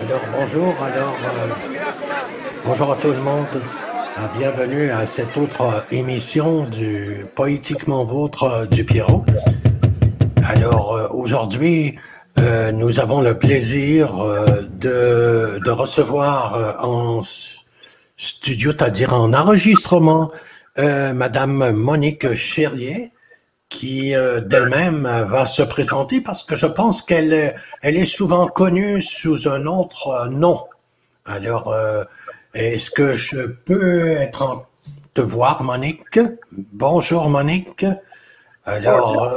Alors bonjour, bonjour à tout le monde. Bienvenue à cette autre émission du Poétiquement Vôtre du Pierrot. Alors aujourd'hui, nous avons le plaisir de recevoir en studio, c'est-à-dire en enregistrement, Madame Monique Chérier, qui d'elle-même va se présenter parce que je pense qu'elle est souvent connue sous un autre nom. Alors, est-ce que je peux te voir, Monique? Bonjour, Monique. Alors,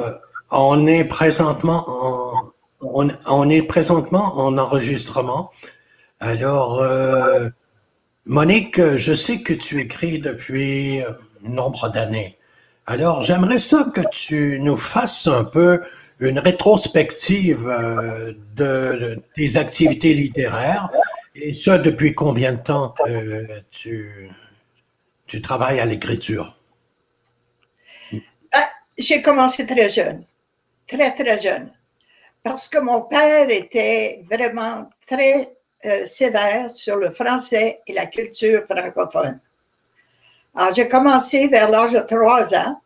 on est présentement en enregistrement. Alors, Monique, je sais que tu écris depuis nombre d'années. Alors, j'aimerais ça que tu nous fasses un peu une rétrospective de tes activités littéraires. Et ça, depuis combien de temps tu travailles à l'écriture? J'ai commencé très jeune, très jeune, parce que mon père était vraiment très sévère sur le français et la culture francophone. Alors, j'ai commencé vers l'âge de 3 ans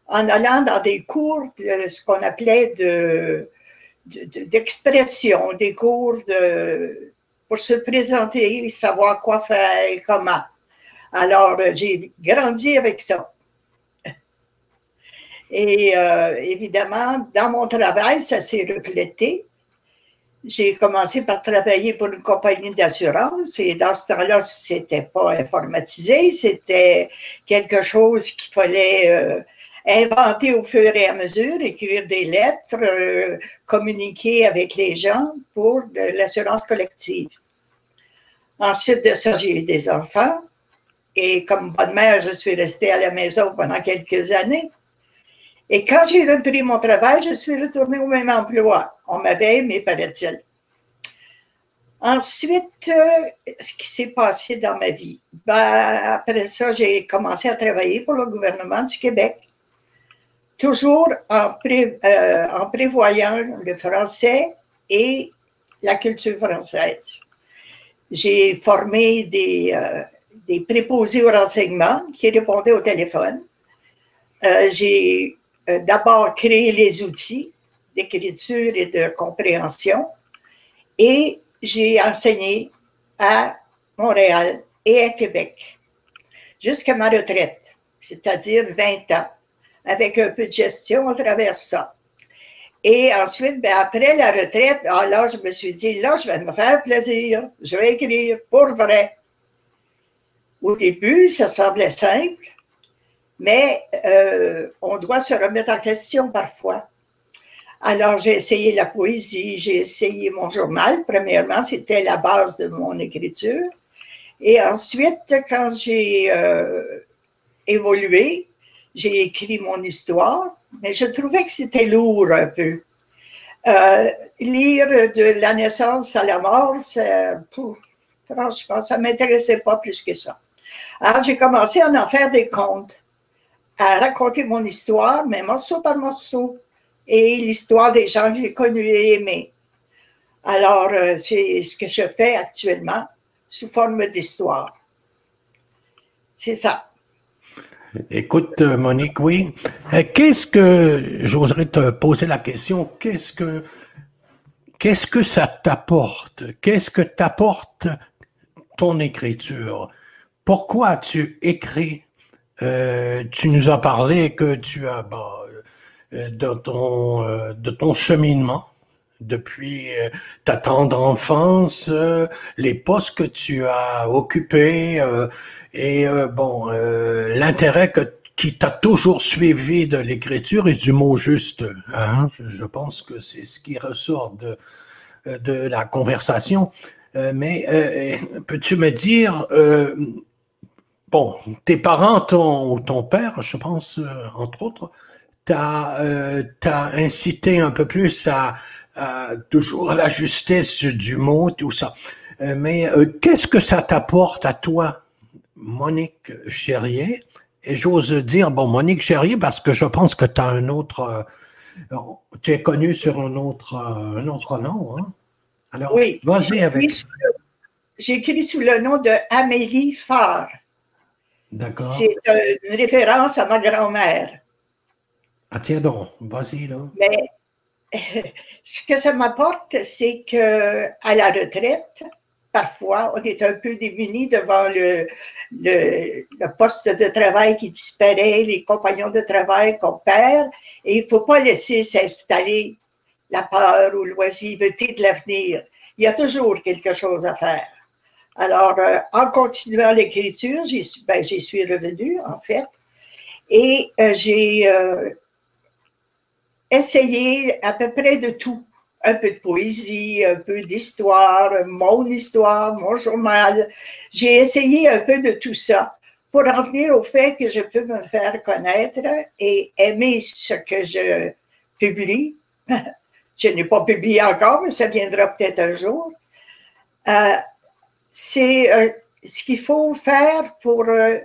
en allant dans des cours de ce qu'on appelait d'expression, des cours pour se présenter, savoir quoi faire et comment. Alors, j'ai grandi avec ça. Et évidemment, dans mon travail, ça s'est reflété. J'ai commencé par travailler pour une compagnie d'assurance et dans ce temps-là, c'était pas informatisé, c'était quelque chose qu'il fallait inventer au fur et à mesure, écrire des lettres, communiquer avec les gens pour de l'assurance collective. Ensuite de ça, j'ai eu des enfants et comme bonne mère, je suis restée à la maison pendant quelques années. Et quand j'ai repris mon travail, je suis retournée au même emploi. On m'avait aimé, paraît-il. Ensuite, ce qui s'est passé dans ma vie, après ça, j'ai commencé à travailler pour le gouvernement du Québec, toujours en prévoyant le français et la culture française. J'ai formé des préposés au renseignement qui répondaient au téléphone. J'ai d'abord créé les outils d'écriture et de compréhension et j'ai enseigné à Montréal et à Québec jusqu'à ma retraite, c'est-à-dire 20 ans, avec un peu de gestion à travers ça. Et ensuite, après la retraite, là, je me suis dit, là, je vais me faire plaisir, je vais écrire pour vrai. Au début, ça semblait simple, mais on doit se remettre en question parfois. Alors, j'ai essayé la poésie, j'ai essayé mon journal. Premièrement, c'était la base de mon écriture. Et ensuite, quand j'ai évolué, j'ai écrit mon histoire, mais je trouvais que c'était lourd un peu. Lire de la naissance à la mort, franchement, ça ne m'intéressait pas plus que ça. Alors, j'ai commencé à en faire des contes, à raconter mon histoire, mais morceau par morceau, et l'histoire des gens que j'ai connus et aimés. Alors, c'est ce que je fais actuellement, sous forme d'histoire. C'est ça. Écoute, Monique, oui. J'oserais te poser la question, qu'est-ce que ça t'apporte? Qu'est-ce que t'apporte ton écriture? Pourquoi tu écris? Tu nous as parlé que tu as de ton cheminement depuis ta tendre enfance, les postes que tu as occupés l'intérêt qui t'a toujours suivi de l'écriture et du mot juste. Hein? Je pense que c'est ce qui ressort de la conversation. Mais peux-tu me dire, tes parents, ton père, je pense, entre autres, t'a incité un peu plus toujours la justesse du mot, tout ça. Mais qu'est-ce que ça t'apporte à toi, Monique Chérier? Et j'ose dire, bon, Monique Chérier, parce que je pense que tu as un autre, tu es connu sur un autre nom, hein? Alors, Oui, vas-y avec. j'ai écrit sous le nom de Amélie Faure. D'accord. C'est une référence à ma grand-mère. Ah, tiens donc, vas-y, là. Mais ce que ça m'apporte, c'est qu'à la retraite, parfois, on est un peu démunis devant le poste de travail qui disparaît, les compagnons de travail qu'on perd, et il ne faut pas laisser s'installer la peur ou l'oisiveté de l'avenir. Il y a toujours quelque chose à faire. Alors, en continuant l'écriture, j'y suis revenue, en fait, et j'ai essayé à peu près de tout. Un peu de poésie, un peu d'histoire, mon journal. J'ai essayé un peu de tout ça pour en venir au fait que je peux me faire connaître et aimer ce que je publie. Je n'ai pas publié encore, mais ça viendra peut-être un jour. C'est ce qu'il faut faire pour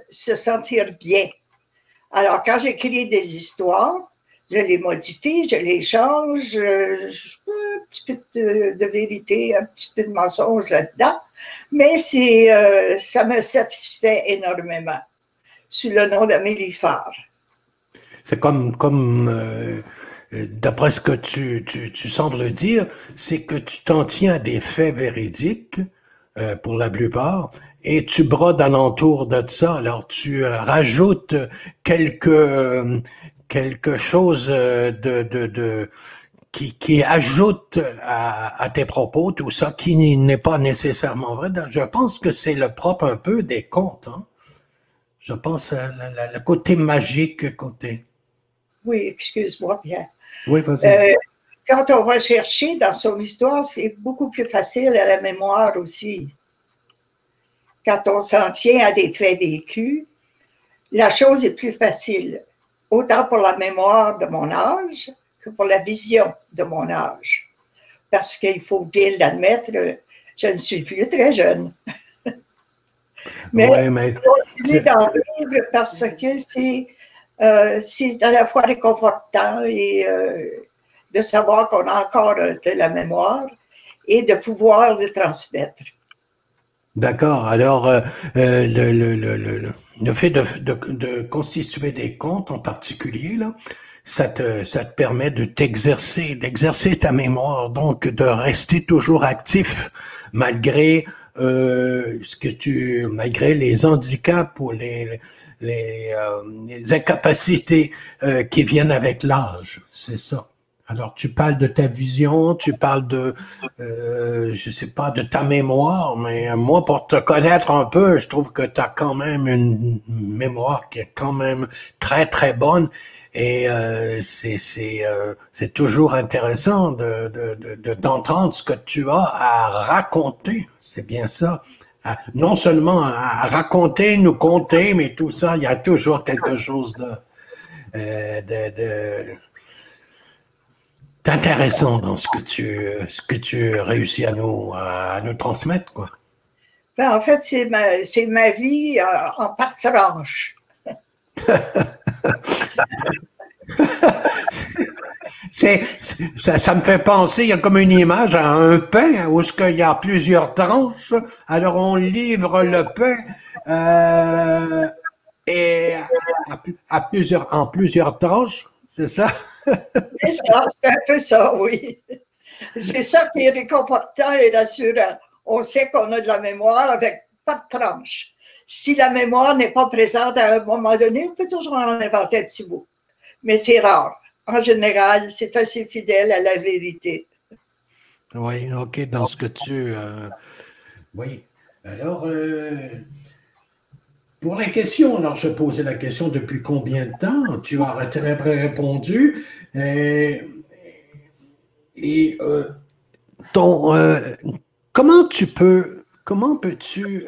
se sentir bien. Alors, quand j'écris des histoires, je les modifie, je les change, un petit peu de vérité, un petit peu de mensonge là-dedans, mais ça me satisfait énormément, sous le nom d'Amélie Faure. C'est d'après ce que tu sembles dire, c'est que tu t'en tiens à des faits véridiques, pour la plupart, et tu brodes alentour de ça. Alors, tu rajoutes quelque chose qui ajoute à tes propos, tout ça, qui n'est pas nécessairement vrai. Je pense que c'est le propre un peu des contes, hein? Je pense le côté magique, côté. Oui, excuse-moi, Pierre. Oui, vas-y. Quand on va chercher dans son histoire, c'est beaucoup plus facile à la mémoire aussi. Quand on s'en tient à des faits vécus, la chose est plus facile, autant pour la mémoire de mon âge que pour la vision de mon âge. Parce qu'il faut bien l'admettre, je ne suis plus très jeune. Mais je continue d'en vivre parce que c'est à la fois réconfortant et de savoir qu'on a encore de la mémoire et de pouvoir le transmettre. D'accord. Alors, le fait de constituer des comptes en particulier, là, ça te permet d'exercer ta mémoire, donc de rester toujours actif malgré malgré les handicaps ou les incapacités qui viennent avec l'âge. C'est ça. Alors, tu parles de ta vision, tu parles je sais pas, de ta mémoire, mais moi, pour te connaître un peu, je trouve que tu as quand même une mémoire qui est quand même très, très bonne. Et c'est toujours intéressant d'entendre ce que tu as à raconter. C'est bien ça. Non seulement à raconter, nous conter, mais tout ça, il y a toujours quelque chose d'intéressant dans ce que tu réussis à nous transmettre, quoi. Ben, en fait, c'est ma vie en part franche. Ça me fait penser, il y a comme une image à un pain où il y a plusieurs tranches. Alors on livre le pain et en plusieurs tranches, c'est ça? C'est ça, c'est un peu ça, oui. C'est ça qui est réconfortant et rassurant. On sait qu'on a de la mémoire avec pas de tranche. Si la mémoire n'est pas présente à un moment donné, on peut toujours en inventer un petit bout. Mais c'est rare. En général, c'est assez fidèle à la vérité. Oui, OK, dans ce que oui. Alors, pour la question, alors je posais la question depuis combien de temps? Tu as répondu. Comment peux-tu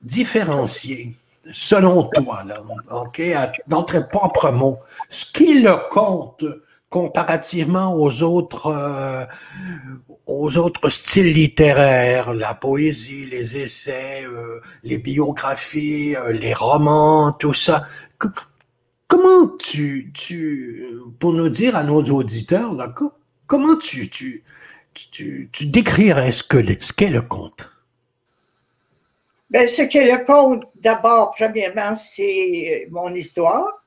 différencier, selon toi, là, OK, dans tes propres mots, ce qui est le conte comparativement aux autres styles littéraires, la poésie, les essais, les biographies, les romans, tout ça. Comment pour nous dire à nos auditeurs, là, comment tu décrirais ce qu'est le conte? Ben, ce qu'est le conte, d'abord, premièrement, c'est mon histoire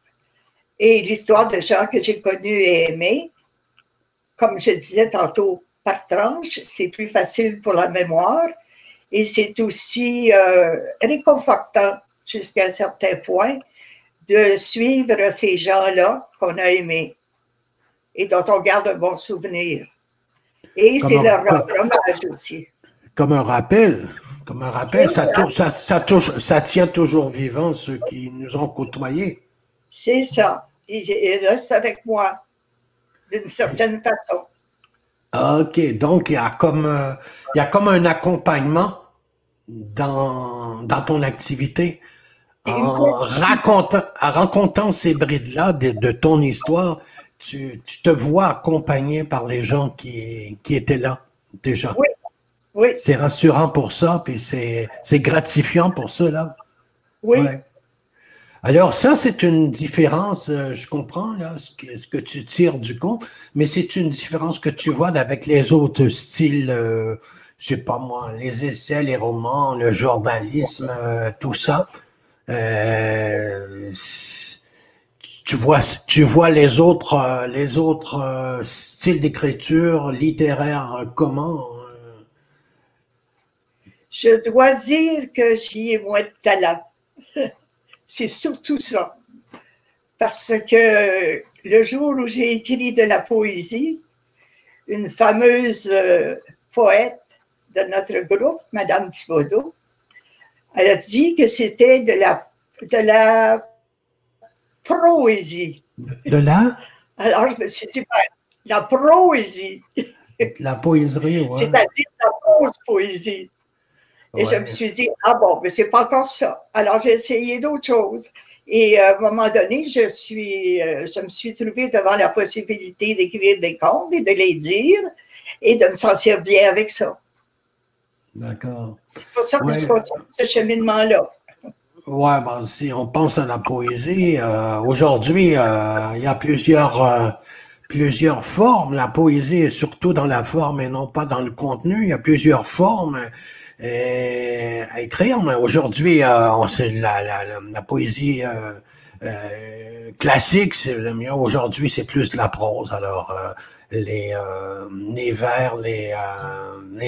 et l'histoire de gens que j'ai connus et aimés. Comme je disais tantôt, par tranche, c'est plus facile pour la mémoire et c'est aussi réconfortant jusqu'à un certain point de suivre ces gens-là qu'on a aimés et dont on garde un bon souvenir. Et c'est leur rendre hommage aussi. Comme un rappel, ça tient toujours vivant ceux qui nous ont côtoyés. C'est ça. Ils restent avec moi d'une certaine façon. OK, donc il y a comme un accompagnement dans ton activité. En racontant ces brides-là de ton histoire, tu te vois accompagné par les gens qui étaient là déjà. Oui, oui. C'est rassurant pour ça, puis c'est gratifiant pour cela. Oui. Ouais. Alors ça, c'est une différence, je comprends là, ce que tu tires du conte, mais c'est une différence que tu vois avec les autres styles, je sais pas moi, les essais, les romans, le journalisme, tout ça. Euh, tu vois les autres styles d'écriture littéraire comment? Je dois dire que j'y ai moins de talent. C'est surtout ça. Parce que le jour où j'ai écrit de la poésie, une fameuse poète de notre groupe, Madame Thibodeau, elle a dit que c'était de la proésie. De la? Alors, je me suis dit, ben, la proésie. La poésie, ouais. C'est-à-dire la prose poésie. Et ouais. Je me suis dit, ah bon, mais c'est pas encore ça. Alors, j'ai essayé d'autres choses. Et à un moment donné, je me suis trouvée devant la possibilité d'écrire des contes et de les dire et de me sentir bien avec ça. D'accord. C'est pour ça que je continue ce cheminement-là. Ouais, ben, si on pense à la poésie, aujourd'hui, il y a plusieurs formes. La poésie est surtout dans la forme et non pas dans le contenu. Il y a plusieurs formes à écrire, mais aujourd'hui, c'est la poésie classique, c'est le mieux. Aujourd'hui, c'est plus de la prose. Alors, les vers, les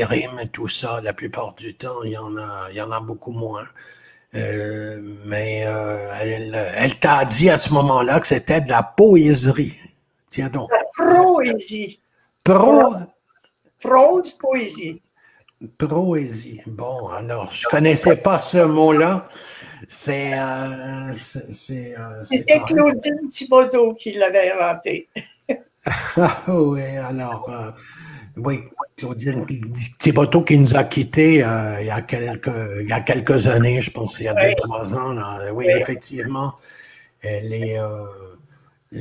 rimes et tout ça, la plupart du temps, il y en a beaucoup moins. Mais elle t'a dit à ce moment-là que c'était de la poésie. Tiens donc. La proésie. Prose, poésie. Proésie. Bon, alors, je connaissais pas ce mot-là. C'était Claudine Thibodeau qui l'avait inventé. oui, alors, oui, Claudine Thibodeau qui nous a quittés il y a quelques années, je pense, il y a 2-3 ans. Là. Oui, effectivement, elle est,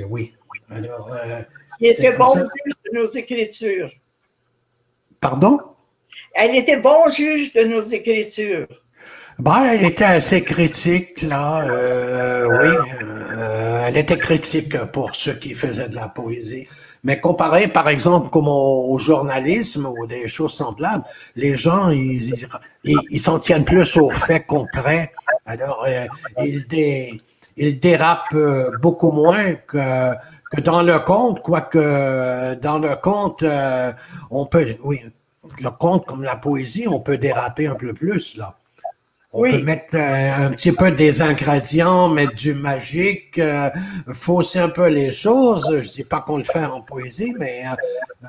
oui. Alors, il était bon juge de nos écritures. Pardon? Elle était bon juge de nos écritures. Ben, elle était assez critique, là, oui. Elle était critique pour ceux qui faisaient de la poésie. Mais comparé, par exemple, comme au journalisme ou des choses semblables, les gens, ils s'en tiennent plus aux faits concrets. Alors, ils dérapent beaucoup moins que dans le conte, quoique dans le conte, on peut, oui, le conte comme la poésie, on peut déraper un peu plus, là. On peut mettre un petit peu des ingrédients, mettre du magique, fausser un peu les choses. Je dis pas qu'on le fait en poésie, mais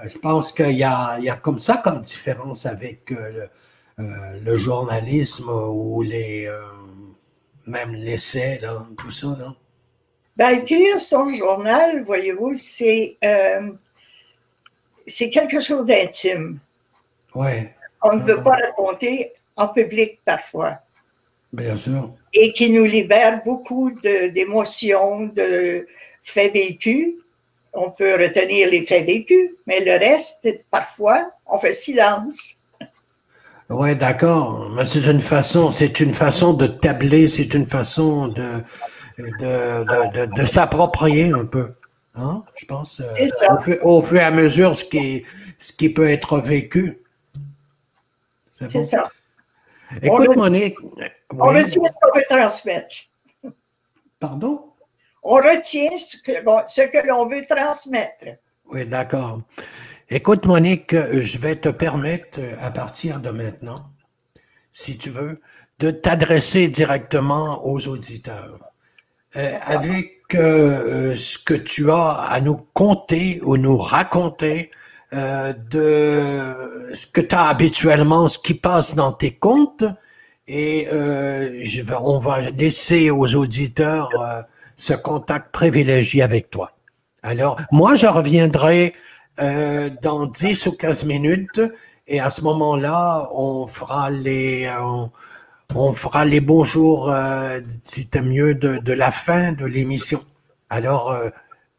je pense qu'il y a comme ça comme différence avec le journalisme ou même l'essai, là, tout ça, là. Ben, écrire son journal, voyez-vous, c'est quelque chose d'intime. Ouais. On ne veut pas raconter en public parfois. Bien sûr. Et qui nous libère beaucoup d'émotions, de faits vécus. on peut retenir les faits vécus, mais le reste, parfois, on fait silence. Oui, d'accord. Mais c'est une façon de tabler, c'est une façon de s'approprier un peu. Hein? Je pense, C'est ça. au fur et à mesure, ce qui peut être vécu. C'est C'est bon. ça. Écoute, Monique. On Oui. retient ce qu'on veut transmettre. Pardon? On retient ce que l'on veut transmettre. Oui, d'accord. Écoute, Monique, je vais te permettre, à partir de maintenant, si tu veux, de t'adresser directement aux auditeurs. Avec ce que tu as à nous conter ou nous raconter de ce que tu as habituellement, ce qui passe dans tes comptes, et on va laisser aux auditeurs ce contact privilégié avec toi. Alors, moi, je reviendrai dans 10 ou 15 minutes et à ce moment-là, on fera les bonjours, si t'es mieux, de la fin de l'émission. Alors,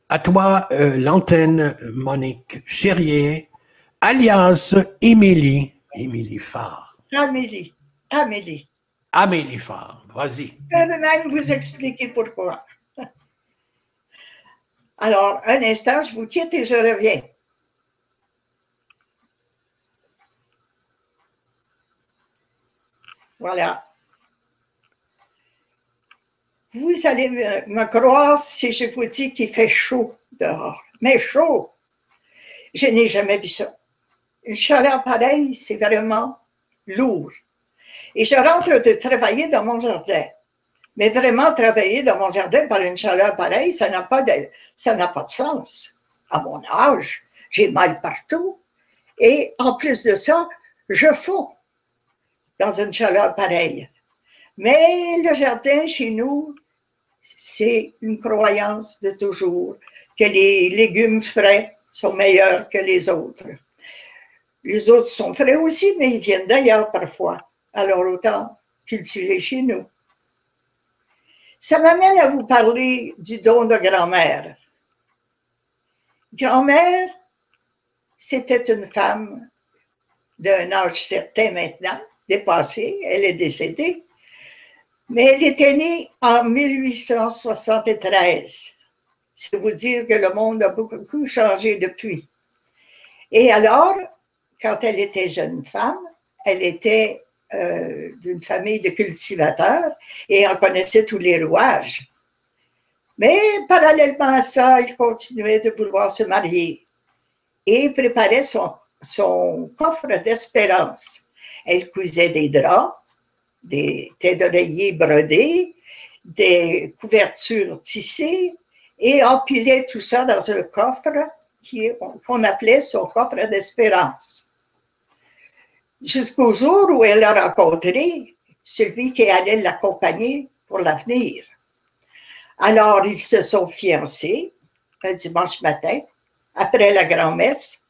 à toi, l'antenne, Monique Chérier, alias Émilie Farr. Amélie. Amélie Farr, vas-y. Je vais même vous expliquer pourquoi. Alors, un instant, je vous quitte et je reviens. Voilà. Vous allez me croire si je vous dis qu'il fait chaud dehors. Mais chaud! Je n'ai jamais vu ça. Une chaleur pareille, c'est vraiment lourd. Et je rentre de travailler dans mon jardin. Mais vraiment, travailler dans mon jardin par une chaleur pareille, ça n'a pas de sens. À mon âge, j'ai mal partout. Et en plus de ça, je fonds dans une chaleur pareille. Mais le jardin chez nous, c'est une croyance de toujours que les légumes frais sont meilleurs que les autres. Les autres sont frais aussi, mais ils viennent d'ailleurs parfois. Alors autant cultiver chez nous. Ça m'amène à vous parler du don de grand-mère. Grand-mère, c'était une femme d'un âge certain maintenant, dépassée, elle est décédée, mais elle était née en 1873. C'est vous dire que le monde a beaucoup changé depuis. Et alors, quand elle était jeune femme, elle était d'une famille de cultivateurs et en connaissait tous les rouages. Mais parallèlement à ça, elle continuait de vouloir se marier et préparait son coffre d'espérance. Elle cousait des draps, des têtes d'oreiller brodées, des couvertures tissées et empilait tout ça dans un coffre qu'on appelait son coffre d'espérance. Jusqu'au jour où elle a rencontré celui qui allait l'accompagner pour l'avenir. Alors, ils se sont fiancés un dimanche matin, après la grand-messe,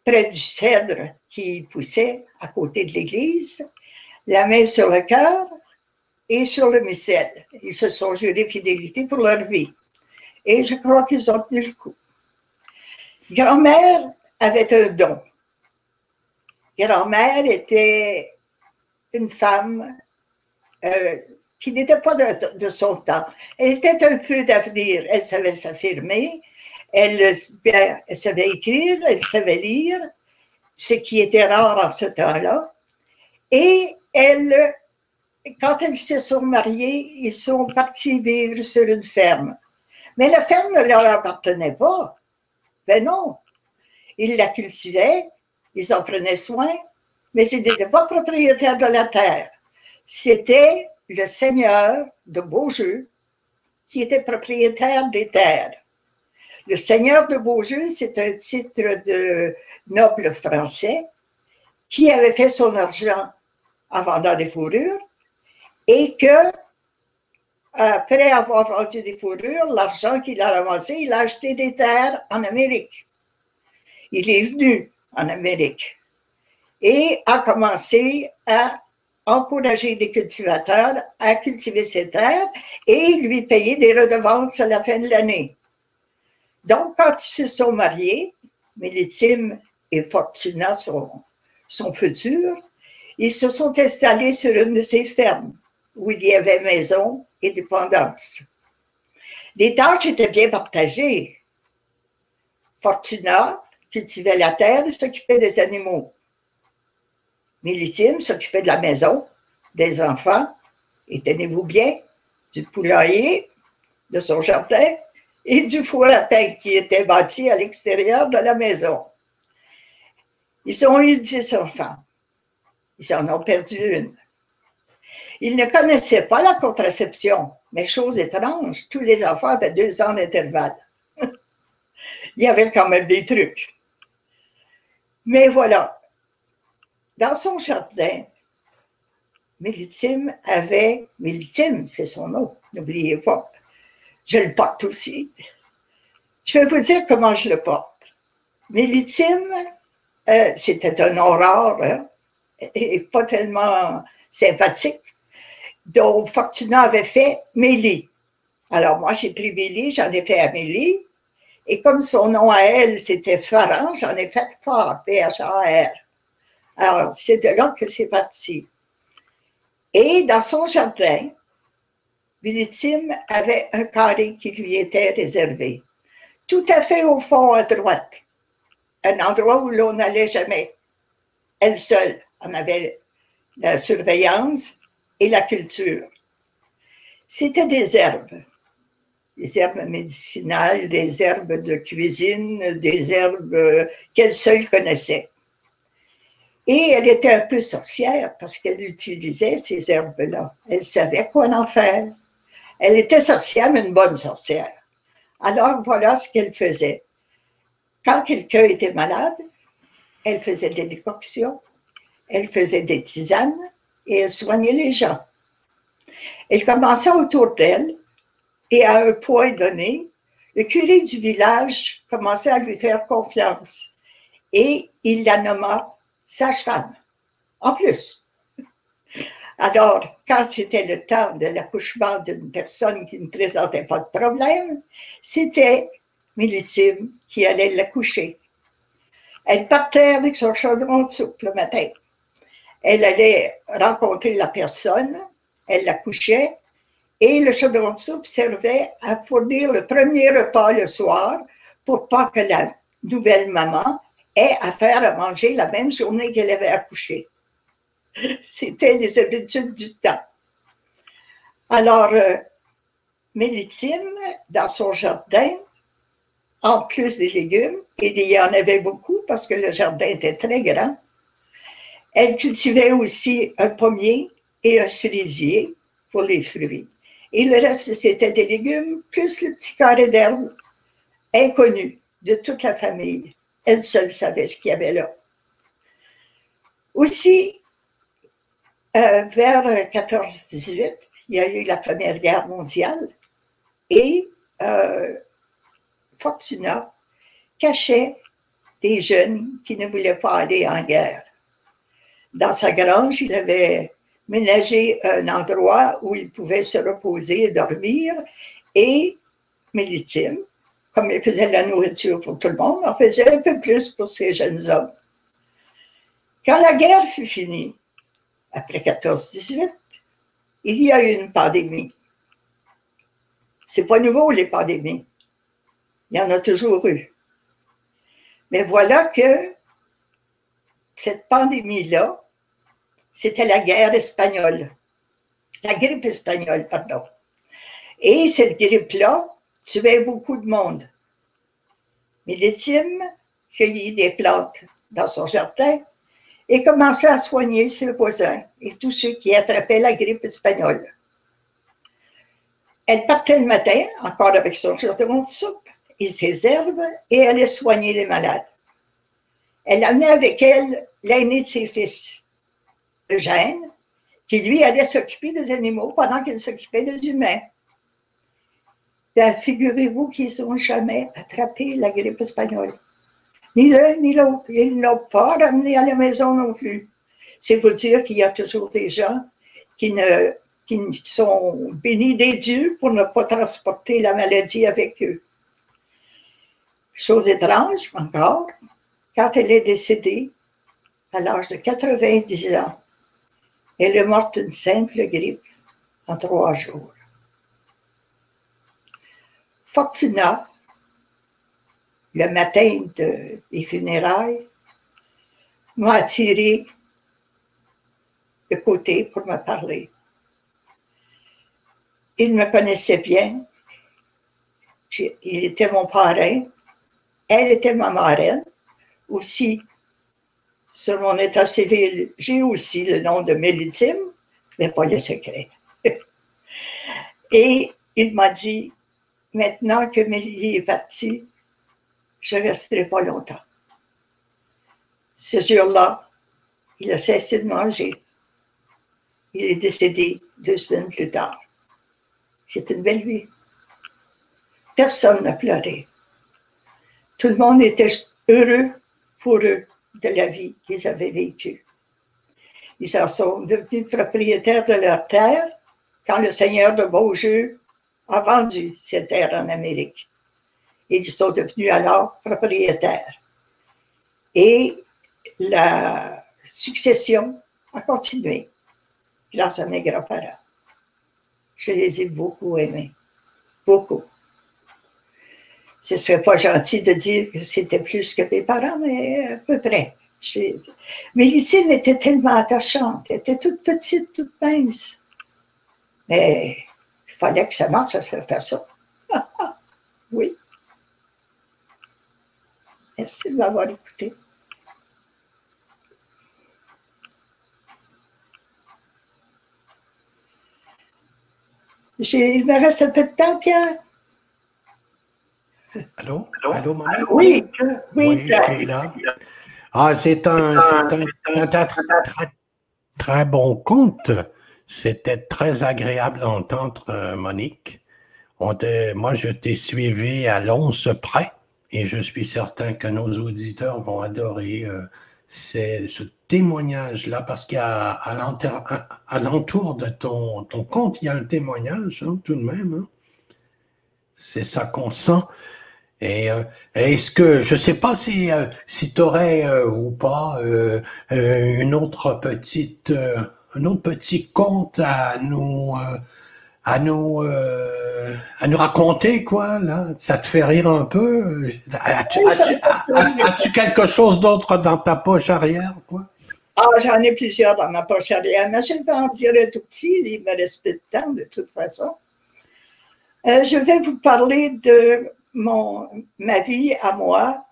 près du cèdre qui poussait à côté de l'église, la main sur le cœur et sur le missel. Ils se sont jurés fidélité pour leur vie. Et je crois qu'ils ont tenu le coup. Grand-mère avait un don. Grand-mère était une femme qui n'était pas de son temps. Elle était un peu d'avenir. Elle savait s'affirmer, elle savait écrire, elle savait lire, ce qui était rare en ce temps-là. Et quand elles se sont mariées, ils sont partis vivre sur une ferme. Mais la ferme ne leur appartenait pas. Ben non. Ils la cultivaient, ils en prenaient soin, mais ils n'étaient pas propriétaires de la terre. C'était le seigneur de Beaujeu qui était propriétaire des terres. Le seigneur de Beaujeu, c'est un titre de noble français qui avait fait son argent en vendant des fourrures et que, après avoir vendu des fourrures, l'argent qu'il a ramassé, il a acheté des terres en Amérique. Il est venu en Amérique et a commencé à encourager des cultivateurs à cultiver ces terres et lui payer des redevances à la fin de l'année. Donc, quand ils se sont mariés, Mélitime et Fortuna, son futur, ils se sont installés sur une de ces fermes où il y avait maison et dépendance. Les tâches étaient bien partagées. Fortuna cultivait la terre et s'occupait des animaux. Mélitime s'occupait de la maison, des enfants, et tenez-vous bien, du poulailler, de son jardin et du four à pain qui était bâti à l'extérieur de la maison. Ils ont eu 10 enfants. Ils en ont perdu une. Ils ne connaissaient pas la contraception, mais chose étrange, tous les enfants avaient 2 ans d'intervalle. Il y avait quand même des trucs. Mais voilà, dans son jardin, Mélitime, c'est son nom, n'oubliez pas, je le porte aussi. Je vais vous dire comment je le porte. Mélitime, c'était un aurore, hein, et pas tellement sympathique, dont Fortuna avait fait Mélie. Alors moi, j'ai pris Mélie, j'en ai fait Amélie, et comme son nom à elle, c'était Farran, j'en ai fait Phare, P-H-A-R. Alors, c'est de là que c'est parti. Et dans son jardin, Mélitime avait un carré qui lui était réservé, tout à fait au fond à droite, un endroit où l'on n'allait jamais. Elle seule en avait la surveillance et la culture. C'était des herbes médicinales, des herbes de cuisine, des herbes qu'elle seule connaissait. Et elle était un peu sorcière parce qu'elle utilisait ces herbes-là. Elle savait quoi en faire. Elle était sorcière, mais une bonne sorcière. Alors, voilà ce qu'elle faisait. Quand quelqu'un était malade, elle faisait des décoctions, elle faisait des tisanes et elle soignait les gens. Elle commençait autour d'elle et à un point donné, le curé du village commençait à lui faire confiance et il la nomma sage-femme. En plus. Alors, quand c'était le temps de l'accouchement d'une personne qui ne présentait pas de problème, c'était Mélitime qui allait l'accoucher. Elle partait avec son chaudron de soupe le matin. Elle allait rencontrer la personne, elle l'accouchait, et le chaudron de soupe servait à fournir le premier repas le soir pour pas que la nouvelle maman ait à faire à manger la même journée qu'elle avait accouché. C'était les habitudes du temps. Alors, Mélitime, dans son jardin, en plus des légumes, et il y en avait beaucoup parce que le jardin était très grand, elle cultivait aussi un pommier et un cerisier pour les fruits. Et le reste, c'était des légumes, plus le petit carré d'herbe inconnu de toute la famille. Elle seule savait ce qu'il y avait là. Aussi, vers 14-18, il y a eu la Première Guerre mondiale et Fortuna cachait des jeunes qui ne voulaient pas aller en guerre. Dans sa grange, il avait ménagé un endroit où ils pouvaient se reposer et dormir, et Mélitime, comme il faisait de la nourriture pour tout le monde, en faisait un peu plus pour ces jeunes hommes. Quand la guerre fut finie, après 14-18, il y a eu une pandémie. C'est pas nouveau, les pandémies. Il y en a toujours eu. Mais voilà que cette pandémie-là, c'était la guerre espagnole. La grippe espagnole, pardon. Et cette grippe-là tuait beaucoup de monde. Mélitime cueillit des plantes dans son jardin et commençait à soigner ses voisins et tous ceux qui attrapaient la grippe espagnole. Elle partait le matin, encore avec son chaudron de soupe et ses herbes, et allait soigner les malades. Elle amenait avec elle l'aîné de ses fils, Eugène, qui lui allait s'occuper des animaux pendant qu'il s'occupait des humains. Bien, figurez-vous qu'ils n'ont jamais attrapé la grippe espagnole. Ni l'un ni l'autre. Ils ne l'ont pas ramené à la maison non plus. C'est vous dire qu'il y a toujours des gens qui sont bénis des dieux pour ne pas transporter la maladie avec eux. Chose étrange encore, quand elle est décédée, à l'âge de 90 ans, elle est morte d'une simple grippe en 3 jours. Fortuna, le matin des funérailles, m'a attiré de côté pour me parler. Il me connaissait bien. Il était mon parrain. Elle était ma marraine. Aussi, sur mon état civil, j'ai aussi le nom de Mélitime, mais pas le secret. Et il m'a dit, maintenant que Mélie est partie, je ne resterai pas longtemps. Ce jour-là, il a cessé de manger. Il est décédé 2 semaines plus tard. C'est une belle vie. Personne n'a pleuré. Tout le monde était heureux pour eux de la vie qu'ils avaient vécue. Ils en sont devenus propriétaires de leur terre quand le seigneur de Beaujeu a vendu cette terre en Amérique. Et ils sont devenus alors propriétaires. Et la succession a continué grâce à mes grands-parents. Je les ai beaucoup aimés. Beaucoup. Ce ne serait pas gentil de dire que c'était plus que mes parents, mais à peu près. Mélitine était tellement attachante. Elle était toute petite, toute mince. Mais il fallait que ça marche à cette façon. Oui. Merci de m'avoir écouté. Il me reste un peu de temps, Pierre. Allô? Allô, maman? Oui, oui, je suis là. Ah, c'est un très bon conte. C'était très agréable à entendre, Monique. Moi, je t'ai suivi à l'once près et je suis certain que nos auditeurs vont adorer ce témoignage-là parce qu'à l'entour de ton conte, il y a un témoignage, hein, tout de même. Hein. C'est ça qu'on sent. Et est-ce que, je ne sais pas si tu aurais ou pas un autre petit conte à nous raconter, quoi, là? Ça te fait rire un peu? As-tu quelque chose d'autre dans ta poche arrière, quoi? Ah, j'en ai plusieurs dans ma poche arrière, mais je vais en dire un tout petit, il me reste peu de temps, de toute façon. Je vais vous parler de ma vie à moi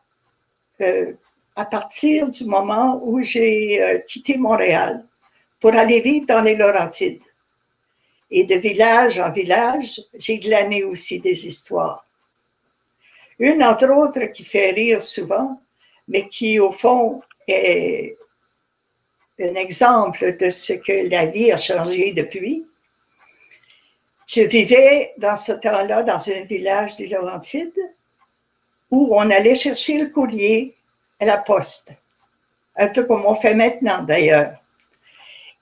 à partir du moment où j'ai quitté Montréal pour aller vivre dans les Laurentides. Et de village en village, j'ai glané aussi des histoires. Une, entre autres, qui fait rire souvent, mais qui, au fond, est un exemple de ce que la vie a changé depuis. Je vivais dans ce temps-là dans un village des Laurentides où on allait chercher le courrier à la poste, un peu comme on fait maintenant d'ailleurs.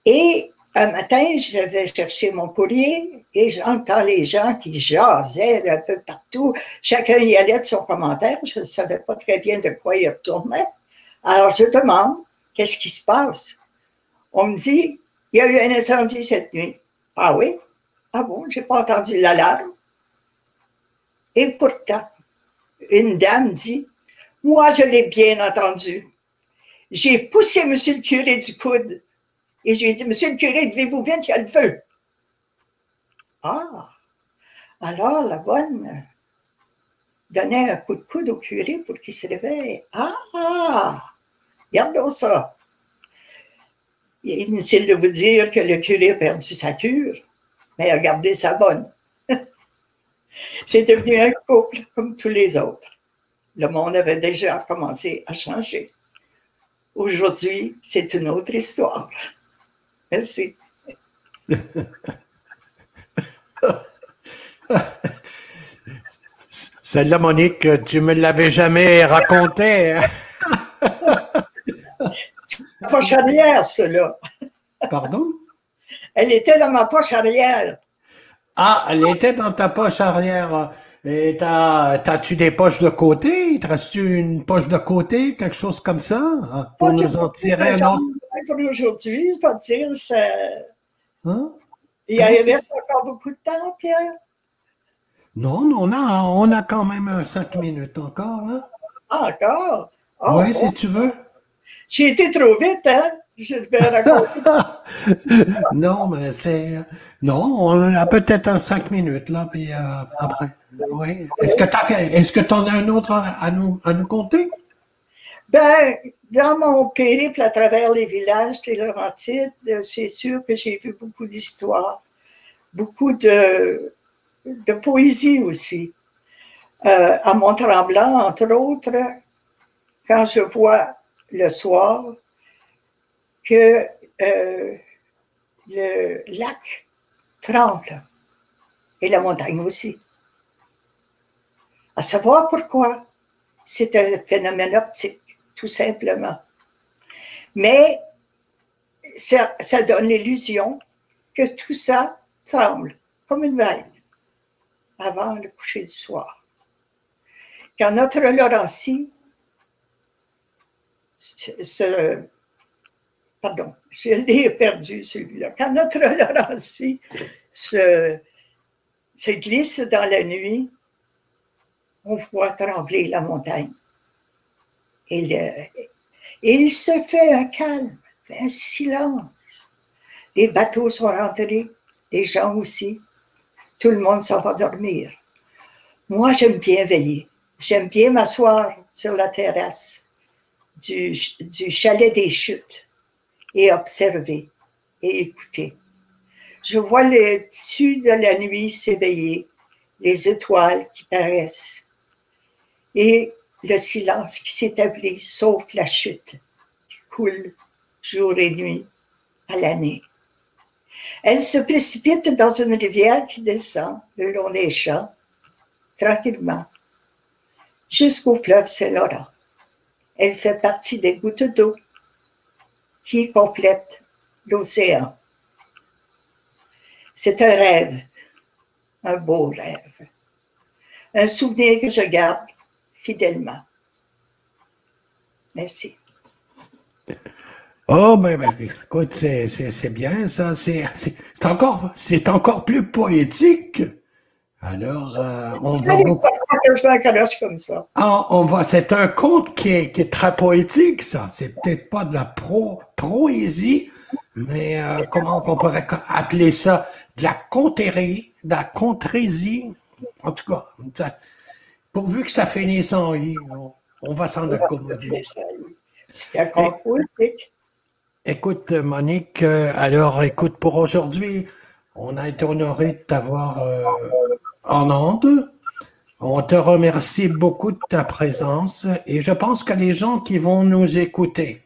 Et un matin, je vais chercher mon courrier et j'entends les gens qui jasaient un peu partout. Chacun y allait de son commentaire. Je ne savais pas très bien de quoi il retournait. Alors, je demande, qu'est-ce qui se passe? On me dit, il y a eu un incendie cette nuit. Ah oui? Ah bon, je n'ai pas entendu l'alarme. Et pourtant, une dame dit, moi, je l'ai bien entendu. J'ai poussé M. le curé du coude. Et je lui ai dit, monsieur le curé, levez-vous vite, il y a le feu. Ah, alors la bonne donnait un coup de coude au curé pour qu'il se réveille. Ah, regardons ça. Il est inutile de vous dire que le curé a perdu sa cure, mais a gardé sa bonne. C'est devenu un couple comme tous les autres. Le monde avait déjà commencé à changer. Aujourd'hui, c'est une autre histoire. Merci. Celle-là, Monique, tu me l'avais jamais racontée. Ma poche arrière, cela. Pardon? Elle était dans ma poche arrière. Ah, elle était dans ta poche arrière. Et t'as-tu des poches de côté? Il te reste-tu une poche de côté, quelque chose comme ça, hein, pour nous en tirer un autre? Pour aujourd'hui, je vais te dire, ça... Hein? Il reste encore beaucoup de temps, Pierre? Non, on a quand même 5 minutes encore, hein? Ah, encore? Oh, Oui, oh. si tu veux. J'ai été trop vite, hein? Je devais raconter. Non, mais c'est... Non, on a peut-être un 5 minutes, là, puis après. Oui. Est-ce que tu en as un autre à nous conter? Ben, dans mon périple à travers les villages des Laurentides, c'est sûr que j'ai vu beaucoup d'histoires, beaucoup de poésie aussi. À Mont-Tremblant, entre autres, quand je vois le soir que le lac tremble et la montagne aussi. À savoir pourquoi, c'est un phénomène optique, tout simplement. Mais ça donne l'illusion que tout ça tremble, comme une vague, avant le coucher du soir. Quand notre Laurencie pardon, je l'ai perdu celui-là. Quand notre Laurencie se glisse dans la nuit, on voit trembler la montagne. Et il se fait un calme, un silence. Les bateaux sont rentrés, les gens aussi. Tout le monde s'en va dormir. Moi, j'aime bien veiller. J'aime bien m'asseoir sur la terrasse du chalet des Chutes et observer et écouter. Je vois le tissu de la nuit s'éveiller, les étoiles qui paraissent et le silence qui s'établit, sauf la chute qui coule jour et nuit à l'année. Elle se précipite dans une rivière qui descend le long des champs, tranquillement, jusqu'au fleuve Saint-Laurent. Elle fait partie des gouttes d'eau qui complètent l'océan. C'est un rêve, un beau rêve, un souvenir que je garde fidèlement. Merci. Oh, ben, écoute, c'est bien ça. C'est encore plus poétique. Alors, on va beaucoup. Je m'encourage comme ça. Ah, c'est un conte qui est très poétique, ça. C'est peut-être pas de la proésie, mais comment on pourrait appeler ça? De la contérie, de la contrésie. En tout cas, pourvu que ça finisse en i, on va s'en accommoder. C'est un conte poétique. Écoute, Monique, alors, écoute, pour aujourd'hui, on a été honoré de t'avoir en ondes. On te remercie beaucoup de ta présence et je pense que les gens qui vont nous écouter,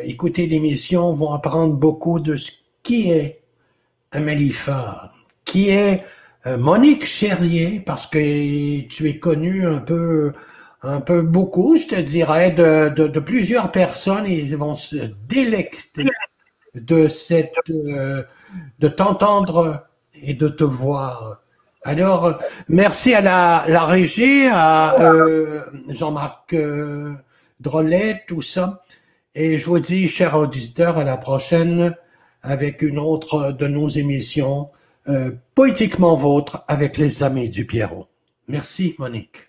écouter l'émission, vont apprendre beaucoup de ce qui est Amélie Faure, qui est Monique Cherrier, parce que tu es connue un peu beaucoup, je te dirais, de plusieurs personnes, et ils vont se délecter de t'entendre et de te voir. Alors, merci à la régie, à Jean-Marc Drolet, tout ça. Et je vous dis, chers auditeurs, à la prochaine avec une autre de nos émissions, Poétiquement Vôtre, avec les amis du Pierrot. Merci, Monique.